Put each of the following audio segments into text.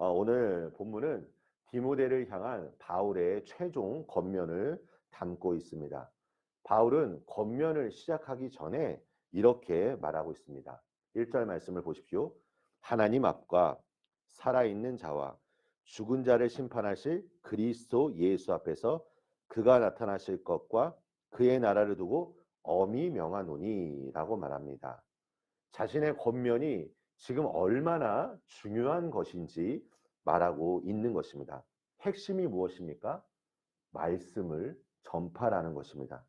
오늘 본문은 디모데를 향한 바울의 최종 권면을 담고 있습니다. 바울은 권면을 시작하기 전에 이렇게 말하고 있습니다. 1절 말씀을 보십시오. 하나님 앞과 살아있는 자와 죽은 자를 심판하실 그리스도 예수 앞에서 그가 나타나실 것과 그의 나라를 두고 엄히 명하노니라고 말합니다. 자신의 권면이 지금 얼마나 중요한 것인지 말하고 있는 것입니다. 핵심이 무엇입니까? 말씀을 전파라는 것입니다.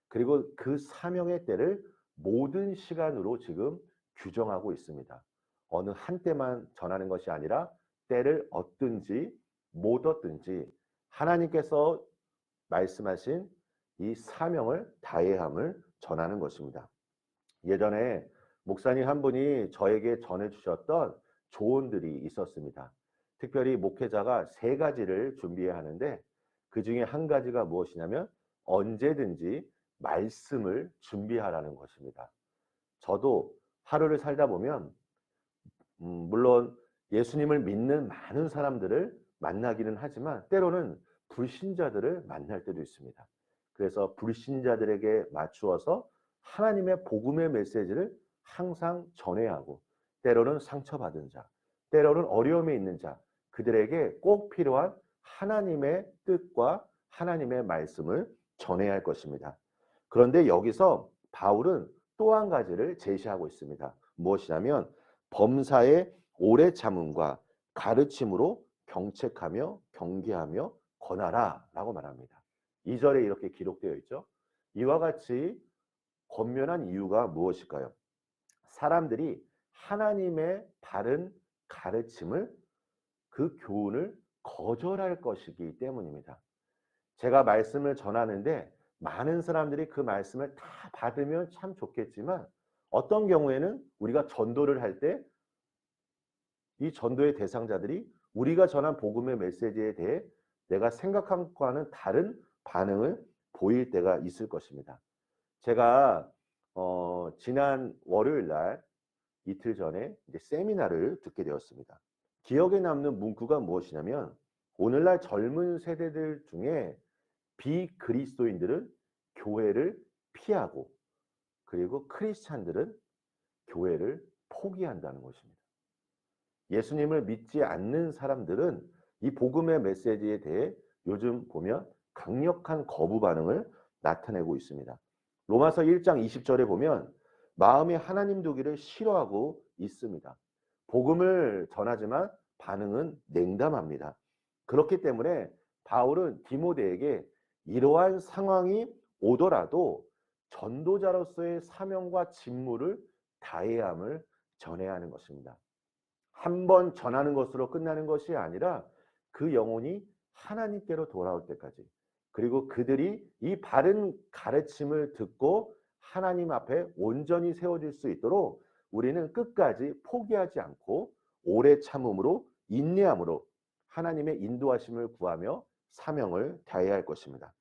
그리고 그 사명의 때를 모든 시간으로 지금 규정하고 있습니다. 어느 한때만 전하는 것이 아니라 때를 얻든지 못 얻든지 하나님께서 말씀하신 이 사명을 다해야 함을 전하는 것입니다. 예전에 목사님 한 분이 저에게 전해주셨던 조언들이 있었습니다. 특별히 목회자가 세 가지를 준비해야 하는데 그 중에 한 가지가 무엇이냐면 언제든지 말씀을 준비하라는 것입니다. 저도 하루를 살다 보면 물론 예수님을 믿는 많은 사람들을 만나기는 하지만 때로는 불신자들을 만날 때도 있습니다. 그래서 불신자들에게 맞추어서 하나님의 복음의 메시지를 항상 전해야 하고 때로는 상처받은 자, 때로는 어려움에 있는 자, 그들에게 꼭 필요한 하나님의 뜻과 하나님의 말씀을 전해야 할 것입니다. 그런데 여기서 바울은 또 한 가지를 제시하고 있습니다. 무엇이냐면 범사의 오래 참음과 가르침으로 경책하며 경계하며 권하라 라고 말합니다. 2절에 이렇게 기록되어 있죠. 이와 같이 권면한 이유가 무엇일까요? 사람들이 하나님의 바른 가르침을 그 교훈을 거절할 것이기 때문입니다. 제가 말씀을 전하는데 많은 사람들이 그 말씀을 다 받으면 참 좋겠지만 어떤 경우에는 우리가 전도를 할 때 이 전도의 대상자들이 우리가 전한 복음의 메시지에 대해 내가 생각한 것과는 다른 반응을 보일 때가 있을 것입니다. 제가 지난 월요일 날 이틀 전에 이제 세미나를 듣게 되었습니다. 기억에 남는 문구가 무엇이냐면 오늘날 젊은 세대들 중에 비그리스도인들은 교회를 피하고 그리고 크리스찬들은 교회를 포기한다는 것입니다. 예수님을 믿지 않는 사람들은 이 복음의 메시지에 대해 요즘 보면 강력한 거부 반응을 나타내고 있습니다. 로마서 1장 20절에 보면 마음이 하나님 두기를 싫어하고 있습니다. 복음을 전하지만 반응은 냉담합니다. 그렇기 때문에 바울은 디모데에게 이러한 상황이 오더라도 전도자로서의 사명과 직무를 다해야 함을 전해야 하는 것입니다. 한 번 전하는 것으로 끝나는 것이 아니라 그 영혼이 하나님께로 돌아올 때까지 그리고 그들이 이 바른 가르침을 듣고 하나님 앞에 온전히 세워질 수 있도록 우리는 끝까지 포기하지 않고 오래 참음으로 인내함으로 하나님의 인도하심을 구하며 사명을 다해야 할 것입니다.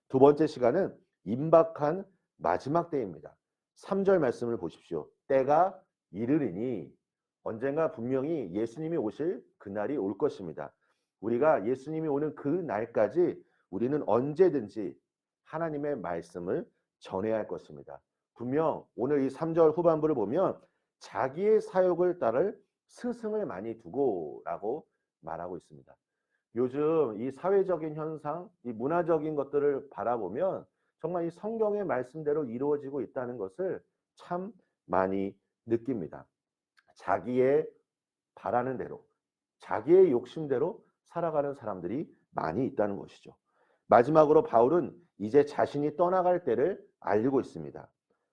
두 번째 시간은 임박한 마지막 때입니다. 3절 말씀을 보십시오. 때가 이르리니 언젠가 분명히 예수님이 오실 그날이 올 것입니다. 우리가 예수님이 오는 그 날까지 우리는 언제든지 하나님의 말씀을 전해야 할 것입니다. 분명 오늘 이 3절 후반부를 보면 자기의 사역을 따를 스승을 많이 두고라고 말하고 있습니다. 요즘 이 사회적인 현상, 이 문화적인 것들을 바라보면 정말 이 성경의 말씀대로 이루어지고 있다는 것을 참 많이 느낍니다. 자기의 바라는 대로, 자기의 욕심대로 살아가는 사람들이 많이 있다는 것이죠. 마지막으로 바울은 이제 자신이 떠나갈 때를 알리고 있습니다.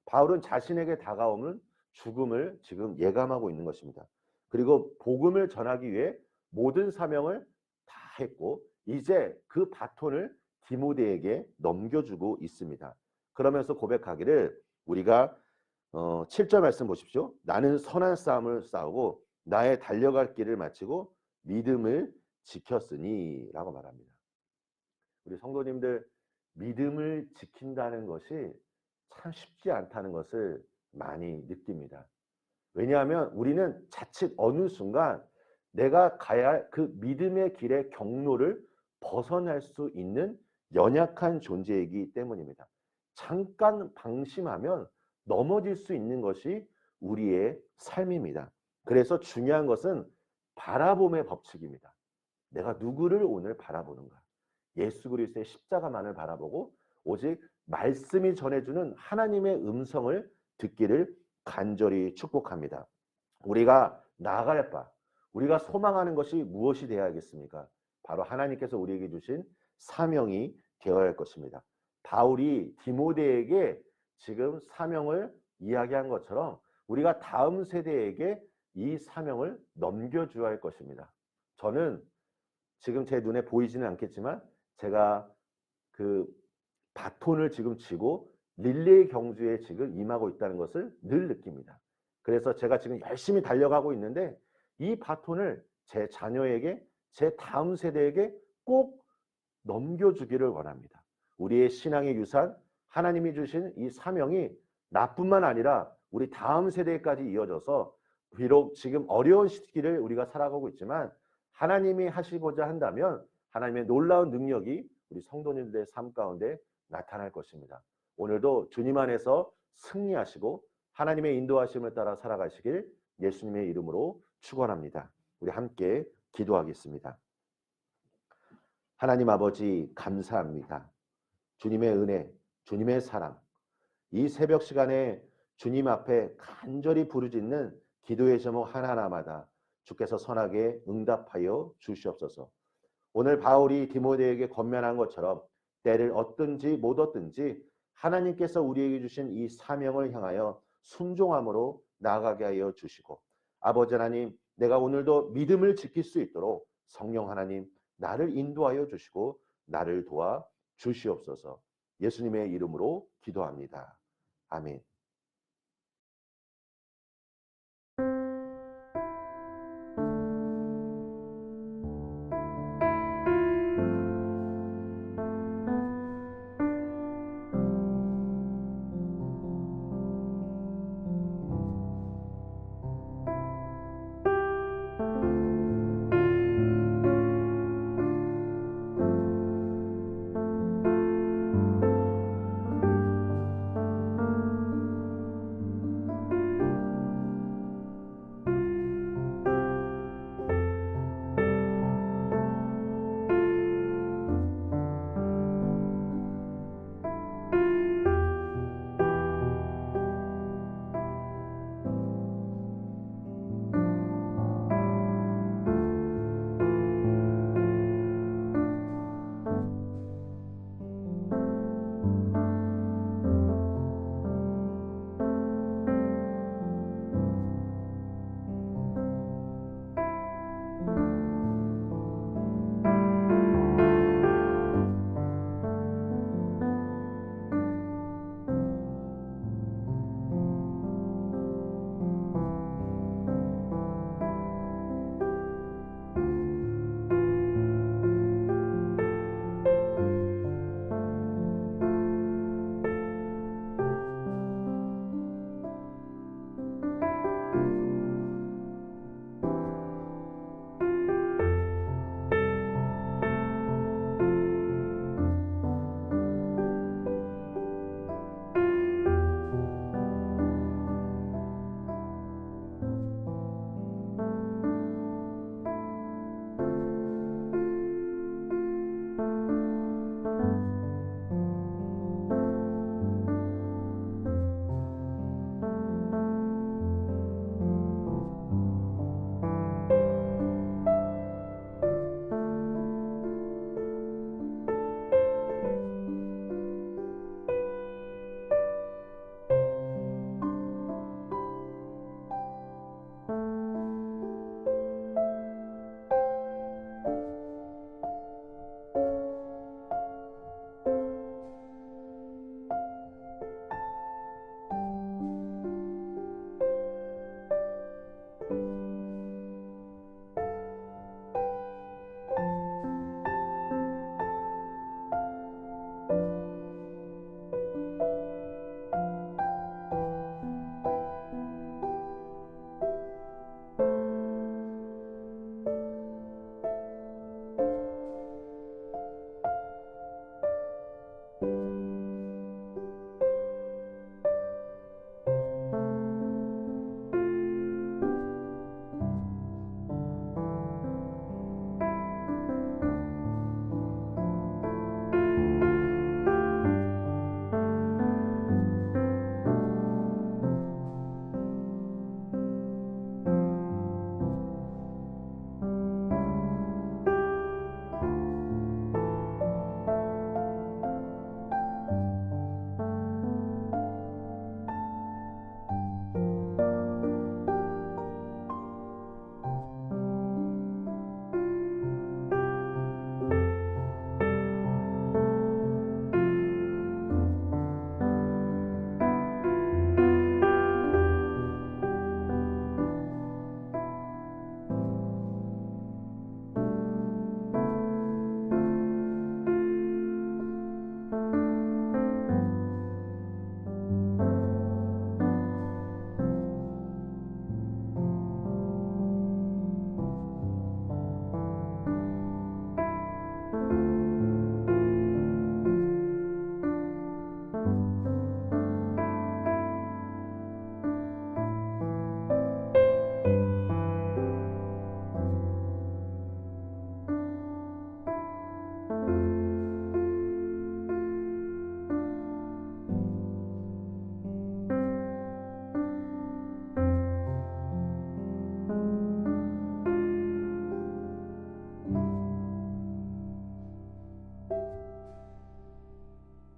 바울은 자신에게 다가오는 죽음을 지금 예감하고 있는 것입니다. 그리고 복음을 전하기 위해 모든 사명을 다 했고 이제 그 바톤을 디모데에게 넘겨주고 있습니다. 그러면서 고백하기를 우리가 7절 말씀 보십시오. 나는 선한 싸움을 싸우고 나의 달려갈 길을 마치고 믿음을 지켰으니 라고 말합니다. 우리 성도님들 믿음을 지킨다는 것이 참 쉽지 않다는 것을 많이 느낍니다. 왜냐하면 우리는 자칫 어느 순간 내가 가야 할 그 믿음의 길의 경로를 벗어날 수 있는 연약한 존재이기 때문입니다. 잠깐 방심하면 넘어질 수 있는 것이 우리의 삶입니다. 그래서 중요한 것은 바라봄의 법칙입니다. 내가 누구를 오늘 바라보는가? 예수 그리스도의 십자가만을 바라보고 오직 말씀이 전해주는 하나님의 음성을 듣기를 간절히 축복합니다. 우리가 나아갈 바, 우리가 소망하는 것이 무엇이 되어야겠습니까? 바로 하나님께서 우리에게 주신 사명이 되어야 할 것입니다. 바울이 디모데에게 지금 사명을 이야기한 것처럼 우리가 다음 세대에게 이 사명을 넘겨줘야 할 것입니다. 저는 지금 제 눈에 보이지는 않겠지만 제가 그 바톤을 지금 쥐고 릴레이 경주에 지금 임하고 있다는 것을 늘 느낍니다. 그래서 제가 지금 열심히 달려가고 있는데 이 바톤을 제 자녀에게, 제 다음 세대에게 꼭 넘겨주기를 원합니다. 우리의 신앙의 유산, 하나님이 주신 이 사명이 나뿐만 아니라 우리 다음 세대까지 이어져서 비록 지금 어려운 시기를 우리가 살아가고 있지만 하나님이 하시고자 한다면 하나님의 놀라운 능력이 우리 성도님들의 삶 가운데 나타날 것입니다. 오늘도 주님 안에서 승리하시고 하나님의 인도하심을 따라 살아가시길 예수님의 이름으로 축원합니다. 우리 함께 기도하겠습니다. 하나님 아버지 감사합니다. 주님의 은혜, 주님의 사랑, 이 새벽 시간에 주님 앞에 간절히 부르짖는 기도의 제목 하나하나마다 주께서 선하게 응답하여 주시옵소서. 오늘 바울이 디모데에게 권면한 것처럼 때를 얻든지 못 얻든지 하나님께서 우리에게 주신 이 사명을 향하여 순종함으로 나아가게 하여 주시고, 아버지 하나님, 내가 오늘도 믿음을 지킬 수 있도록 성령 하나님 나를 인도하여 주시고 나를 도와 주시옵소서. 예수님의 이름으로 기도합니다. 아멘.